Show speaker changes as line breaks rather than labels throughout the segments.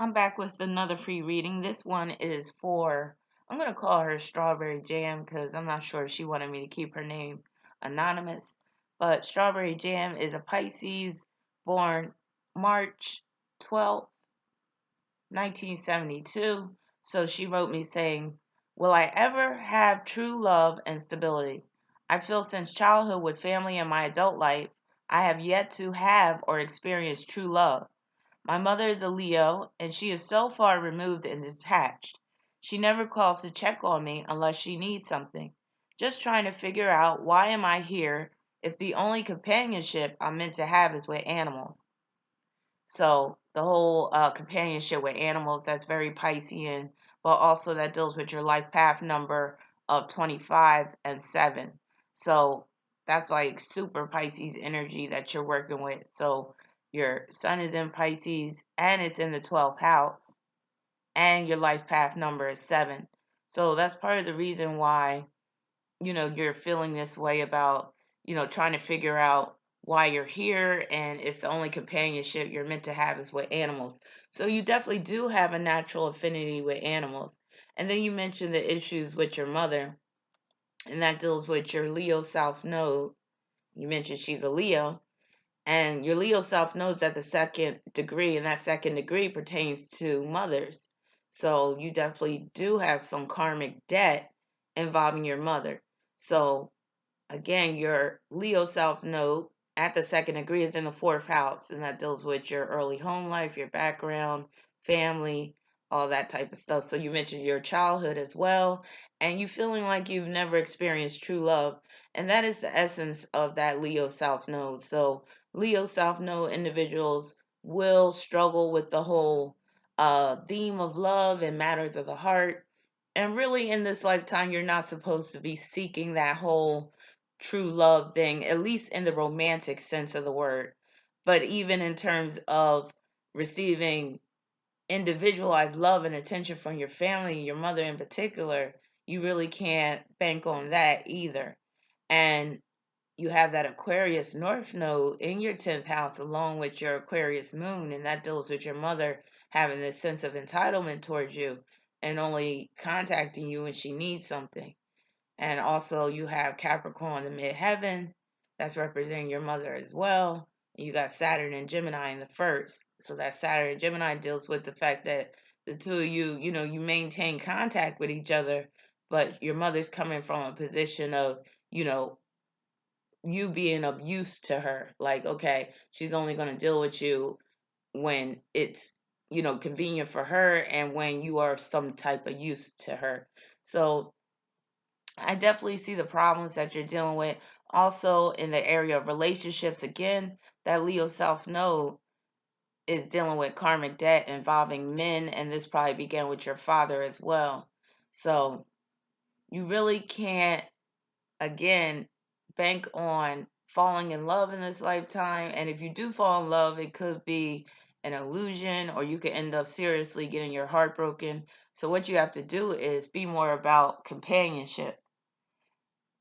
I'm back with another free reading. This one is for, I'm going to call her Strawberry Jam because I'm not sure she wanted me to keep her name anonymous. But Strawberry Jam is a Pisces born March 12th, 1972. So she wrote me saying, "Will I ever have true love and stability? I feel since childhood with family and my adult life, I have yet to have or experience true love. My mother is a Leo, and she is so far removed and detached. She never calls to check on me unless she needs something. Just trying to figure out why am I here if the only companionship I'm meant to have is with animals." So the whole companionship with animals, that's very Piscean, but also that deals with your life path number of 25 and 7. So that's like super Pisces energy that you're working with. So your sun is in Pisces and it's in the 12th house, and your life path number is 7. So that's part of the reason why you're feeling this way about, trying to figure out why you're here and if the only companionship you're meant to have is with animals. So you definitely do have a natural affinity with animals. And then you mentioned the issues with your mother, and that deals with your Leo South Node. You mentioned she's a Leo, and your Leo South Node's at the second degree, and that second degree pertains to mothers. So you definitely do have some karmic debt involving your mother. So again, your Leo South Node at the second degree is in the fourth house, and that deals with your early home life, your background, family, all that type of stuff. So you mentioned your childhood as well, and you feeling like you've never experienced true love, and that is the essence of that Leo South Node. So Leo South Node individuals will struggle with the whole theme of love and matters of the heart. And really, in this lifetime, you're not supposed to be seeking that whole true love thing, at least in the romantic sense of the word. But even in terms of receiving individualized love and attention from your family, your mother in particular, you really can't bank on that either. And you have that Aquarius North Node in your 10th house, along with your Aquarius Moon, and that deals with your mother having this sense of entitlement towards you and only contacting you when she needs something. And also you have Capricorn in midheaven, that's representing your mother as well. And you got Saturn and Gemini in the first. So that Saturn and Gemini deals with the fact that the two of you, you maintain contact with each other, but your mother's coming from a position of, you know, you being of use to her. Like, okay, she's only going to deal with you when it's, convenient for her and when you are some type of use to her. So I definitely see the problems that you're dealing with. Also, in the area of relationships, again, that Leo South Node is dealing with karmic debt involving men, and this probably began with your father as well. So you really can't, again, bank on falling in love in this lifetime. And if you do fall in love, it could be an illusion, or you could end up seriously getting your heart broken. So what you have to do is be more about companionship.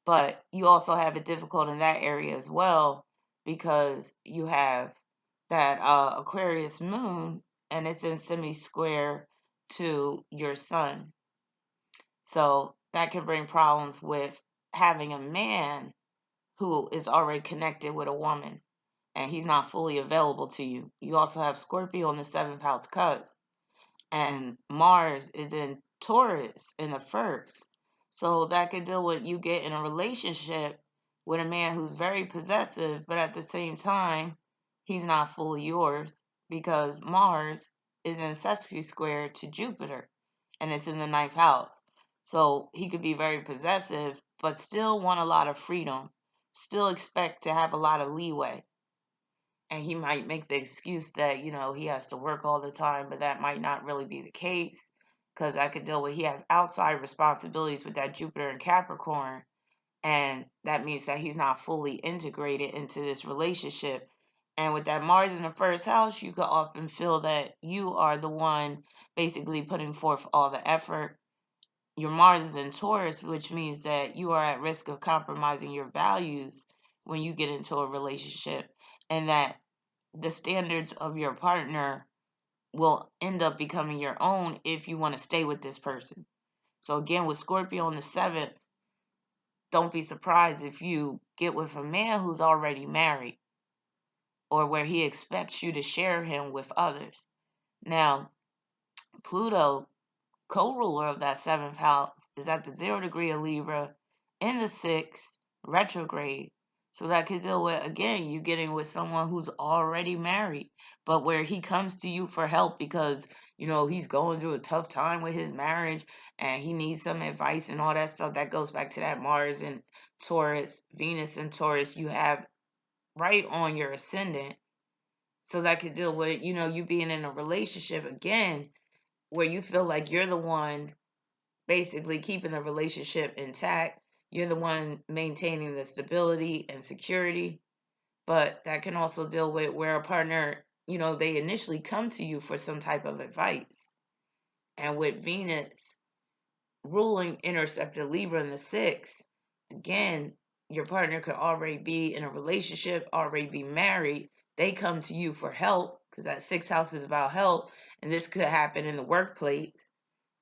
But you also have it difficult in that area as well because you have that Aquarius moon, and it's in semi square to your sun. So that can bring problems with having a man who is already connected with a woman and he's not fully available to you. You also have Scorpio on the seventh house cusp, and Mars is in Taurus in the first. So that could deal with you get in a relationship with a man who's very possessive, but at the same time, he's not fully yours because Mars is in sesqui square to Jupiter and it's in the ninth house. So he could be very possessive, but still want a lot of freedom, still expect to have a lot of leeway. And he might make the excuse that, he has to work all the time, but that might not really be the case because I could deal with he has outside responsibilities with that Jupiter and Capricorn. And that means that he's not fully integrated into this relationship. And with that Mars in the first house, you could often feel that you are the one basically putting forth all the effort. Your Mars is in Taurus, which means that you are at risk of compromising your values when you get into a relationship, and that the standards of your partner will end up becoming your own if you want to stay with this person. So again, with Scorpio on the 7th, don't be surprised if you get with a man who's already married or where he expects you to share him with others. Now, Pluto, co-ruler of that 7th house, is at the 0 degree of Libra in the 6th, retrograde. So that could deal with, again, you getting with someone who's already married, but where he comes to you for help because, he's going through a tough time with his marriage and he needs some advice and all that stuff. That goes back to that Mars and Taurus, Venus and Taurus you have right on your ascendant. So that could deal with, you being in a relationship again where you feel like you're the one basically keeping the relationship intact. You're the one maintaining the stability and security. But that can also deal with where a partner, they initially come to you for some type of advice. And with Venus ruling intersected Libra in the 6th, again, your partner could already be in a relationship, already be married. They come to you for help because that 6th house is about help. And this could happen in the workplace.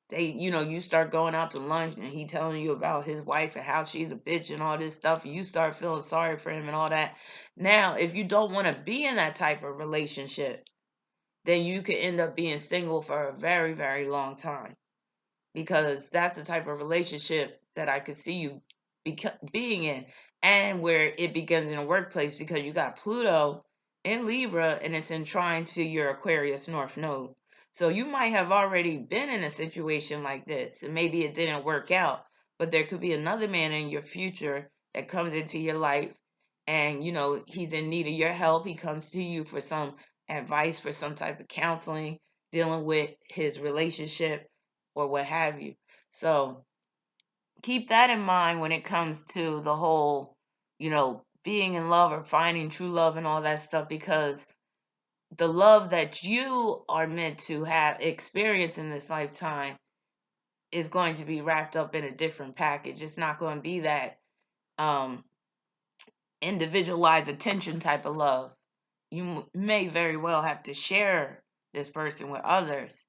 You start going out to lunch and he telling you about his wife and how she's a bitch and all this stuff. And you start feeling sorry for him and all that. Now, if you don't want to be in that type of relationship, then you could end up being single for a very, very long time. Because that's the type of relationship that I could see you being in. And where it begins in a workplace because you got Pluto in Libra and it's in trine to your Aquarius North Node. So you might have already been in a situation like this and maybe it didn't work out, but there could be another man in your future that comes into your life and he's in need of your help. He comes to you for some advice, for some type of counseling, dealing with his relationship or what have you. So keep that in mind when it comes to the whole, being in love or finding true love and all that stuff, because the love that you are meant to have experience in this lifetime is going to be wrapped up in a different package. It's not going to be that um, individualized attention type of love. You may very well have to share this person with others,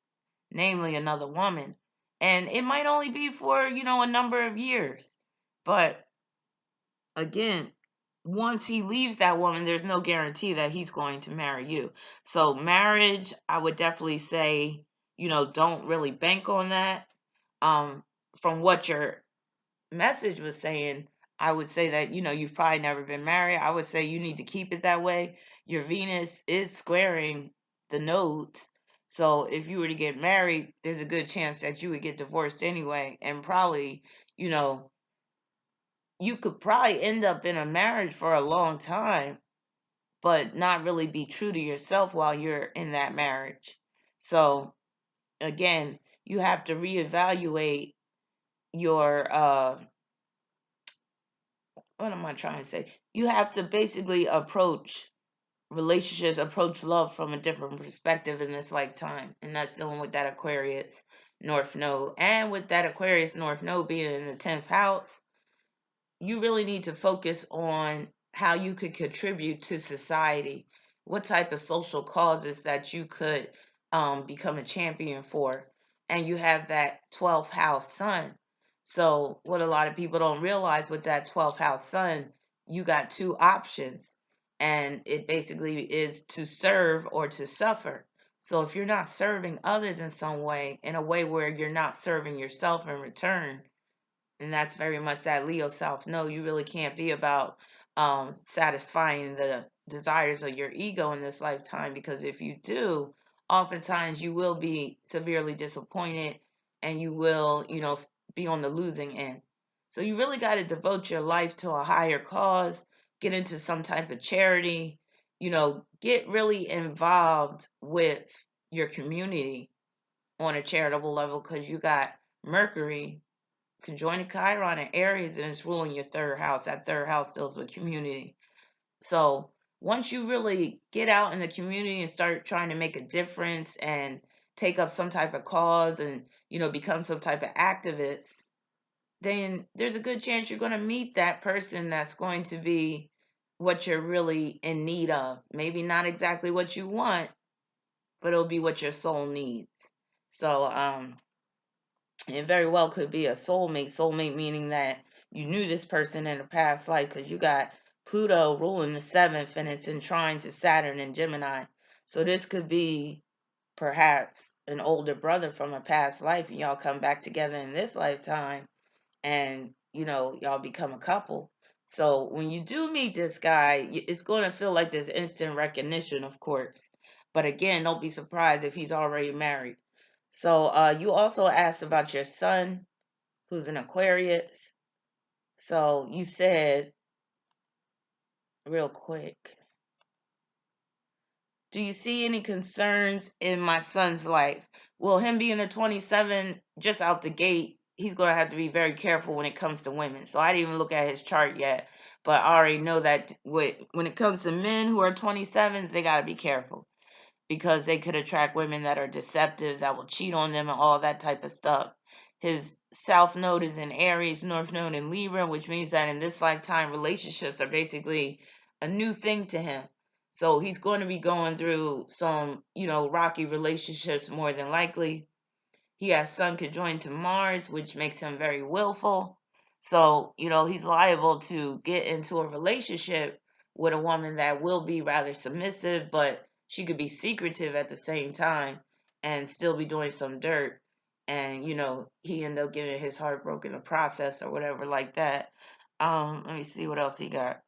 namely another woman. And it might only be for, a number of years. But again, once he leaves that woman, there's no guarantee that he's going to marry you. So marriage, I would definitely say, don't really bank on that. From what your message was saying, I would say that, you've probably never been married. I would say you need to keep it that way. Your Venus is squaring the nodes. So if you were to get married, there's a good chance that you would get divorced anyway. And probably, you could probably end up in a marriage for a long time, but not really be true to yourself while you're in that marriage. So again, you have to reevaluate your what am I trying to say? You have to basically approach relationships, approach love from a different perspective in this lifetime. And that's dealing with that Aquarius North Node. And with that Aquarius North Node being in the 10th house, you really need to focus on how you could contribute to society, what type of social causes that you could become a champion for. And you have that 12th house sun. So, what a lot of people don't realize with that 12th house sun, you got two options. And it basically is to serve or to suffer. So, if you're not serving others in some way, in a way where you're not serving yourself in return, and that's very much that Leo South. No, you really can't be about satisfying the desires of your ego in this lifetime, because if you do, oftentimes you will be severely disappointed and you will, be on the losing end. So you really got to devote your life to a higher cause, get into some type of charity, get really involved with your community on a charitable level, because you got Mercury conjoining Chiron and Aries, and it's ruling your third house. That third house deals with community. So once you really get out in the community and start trying to make a difference and take up some type of cause and, become some type of activist, then there's a good chance you're going to meet that person that's going to be what you're really in need of. Maybe not exactly what you want, but it'll be what your soul needs. So, it very well could be a soulmate. Soulmate meaning that you knew this person in a past life, because you got Pluto ruling the seventh and it's in trine to Saturn and Gemini. So this could be perhaps an older brother from a past life, and y'all come back together in this lifetime, and y'all become a couple. So when you do meet this guy, it's going to feel like there's instant recognition, of course. But again, don't be surprised if he's already married. So you also asked about your son, who's an Aquarius. So you said, real quick, do you see any concerns in my son's life? Well, him being a 27, just out the gate, he's going to have to be very careful when it comes to women. So I didn't even look at his chart yet, but I already know that when it comes to men who are 27s, they got to be careful, because they could attract women that are deceptive, that will cheat on them and all that type of stuff. His south node is in Aries, north node in Libra, which means that in this lifetime, relationships are basically a new thing to him. So he's going to be going through some, rocky relationships more than likely. He has Sun conjoined to Mars, which makes him very willful. So, he's liable to get into a relationship with a woman that will be rather submissive, but she could be secretive at the same time and still be doing some dirt. And, he ended up getting his heart broken in the process or whatever like that. Let me see what else he got.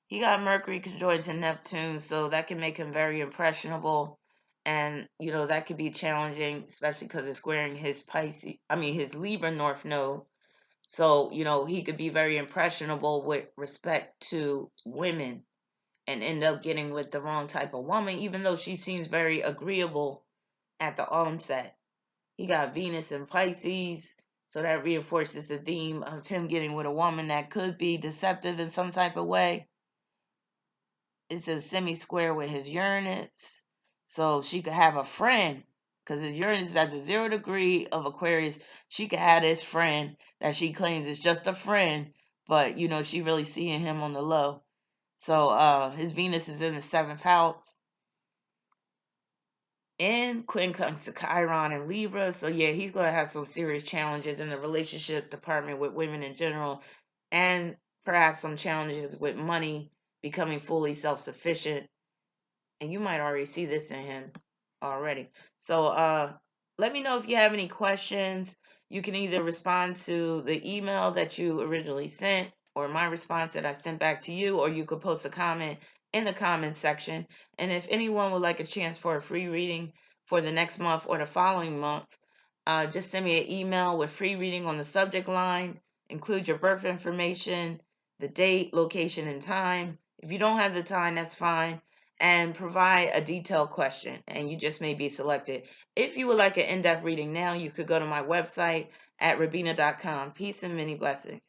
He got Mercury conjoined to Neptune, so that can make him very impressionable. And, that could be challenging, especially because it's squaring his his Libra North Node. So, he could be very impressionable with respect to women and end up getting with the wrong type of woman, even though she seems very agreeable at the onset. He got Venus in Pisces, so that reinforces the theme of him getting with a woman that could be deceptive in some type of way. It's a semi-square with his Uranus. So she could have a friend, because his Uranus is at the 0 degree of Aquarius. She could have this friend that she claims is just a friend, but she really seeing him on the low. So his Venus is in the 7th house. And Quinn comes to Chiron and Libra. So yeah, he's going to have some serious challenges in the relationship department with women in general, and perhaps some challenges with money, becoming fully self-sufficient. And you might already see this in him already. So let me know if you have any questions. You can either respond to the email that you originally sent, or my response that I sent back to you, or you could post a comment in the comment section. And if anyone would like a chance for a free reading for the next month or the following month, just send me an email with free reading on the subject line. Include your birth information, the date, location, and time. If you don't have the time, that's fine. And provide a detailed question, and you just may be selected. If you would like an in-depth reading now, you could go to my website at rabina.com. Peace and many blessings.